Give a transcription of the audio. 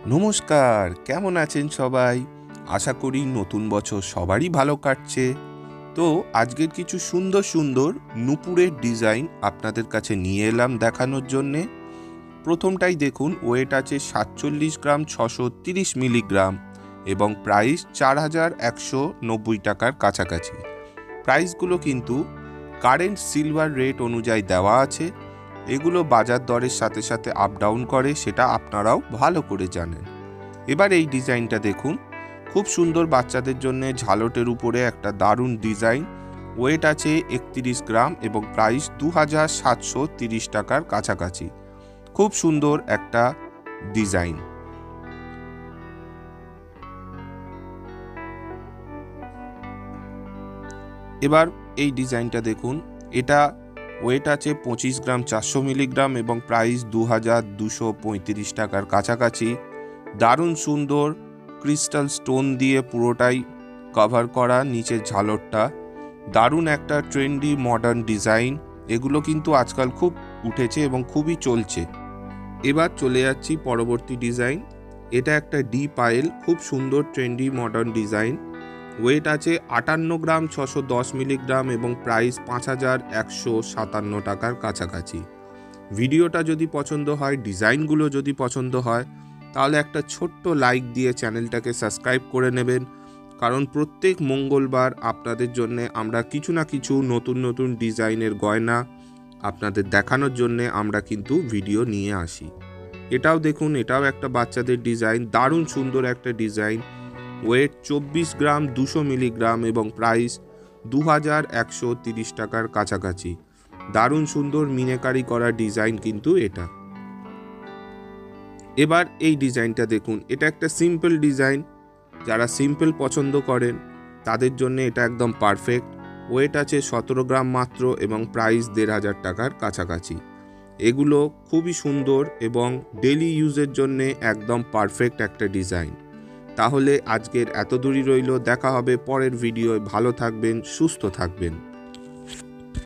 নমস্কার, কেমন আছেন সবাই? আশা করি নতুন বছর সবারই ভালো কাটছে। তো আজকের কিছু সুন্দর সুন্দর নূপুরের ডিজাইন আপনাদের কাছে নিয়ে এলাম দেখানোর জন্যে। প্রথমটাই দেখুন, ওয়েট আছে 47 গ্রাম 630 মিলিগ্রাম এবং প্রাইস 4190 টাকার কাছাকাছি। প্রাইসগুলো কিন্তু কারেন্ট সিলভার রেট অনুযায়ী দেওয়া আছে। এগুলো বাজার দরের সাথে সাথে আপ ডাউন করে, সেটা আপনারাও ভালো করে জানেন। এবার এই ডিজাইনটা দেখুন, খুব সুন্দর বাচ্চাদের জন্য ঝালটের উপরে একটা দারুণ ডিজাইন। ওয়েট আছে 31 গ্রাম এবং প্রাইস 2730 টাকার কাছাকাছি। খুব সুন্দর একটা ডিজাইন। এবার এই ডিজাইনটা দেখুন, এটা ওয়েট আছে 25 গ্রাম 400 মিলিগ্রাম এবং প্রাইস 2235 টাকার কাছাকাছি। দারুণ সুন্দর ক্রিস্টাল স্টোন দিয়ে পুরোটাই কভার করা নিচের ঝালরটা। দারুণ একটা ট্রেন্ডি মডার্ন ডিজাইন। এগুলো কিন্তু আজকাল খুব উঠেছে এবং খুবই চলছে। এবার চলে যাচ্ছি পরবর্তী ডিজাইন। এটা একটা ডি পায়েল, খুব সুন্দর ট্রেন্ডি মডার্ন ডিজাইন। ওয়েট আছে 58 গ্রাম 610 মিলিগ্রাম এবং প্রাইস 5157 টাকার কাছাকাছি। ভিডিওটা যদি পছন্দ হয়, ডিজাইনগুলো যদি পছন্দ হয়, তাহলে একটা ছোট্ট লাইক দিয়ে চ্যানেলটাকে সাবস্ক্রাইব করে নেবেন, কারণ প্রত্যেক মঙ্গলবার আপনাদের জন্য আমরা কিছু না কিছু নতুন নতুন ডিজাইনের গয়না আপনাদের দেখানোর জন্য আমরা কিন্তু ভিডিও নিয়ে আসি। এটাও দেখুন, এটাও একটা বাচ্চাদের ডিজাইন, দারুণ সুন্দর একটা ডিজাইন। ওয়েট 24 গ্রাম 200 মিলিগ্রাম এবং প্রাইস 2130 টাকার কাছাকাছি। দারুণ সুন্দর মিনাকারি করা ডিজাইন কিন্তু এটা। এবার এই ডিজাইনটা দেখুন, এটা একটা সিম্পল ডিজাইন। যারা সিম্পল পছন্দ করেন তাদের জন্য এটা একদম পারফেক্ট। ওয়েট আছে 17 গ্রাম মাত্র এবং প্রাইস 1500 টাকার কাছাকাছি। এগুলো খুবই সুন্দর এবং ডেলি ইউজের জন্য একদম পারফেক্ট একটা ডিজাইন। তাহলে আজকের এত দূরই রইল, দেখা হবে পরের ভিডিওয়। ভালো থাকবেন, সুস্থ থাকবেন।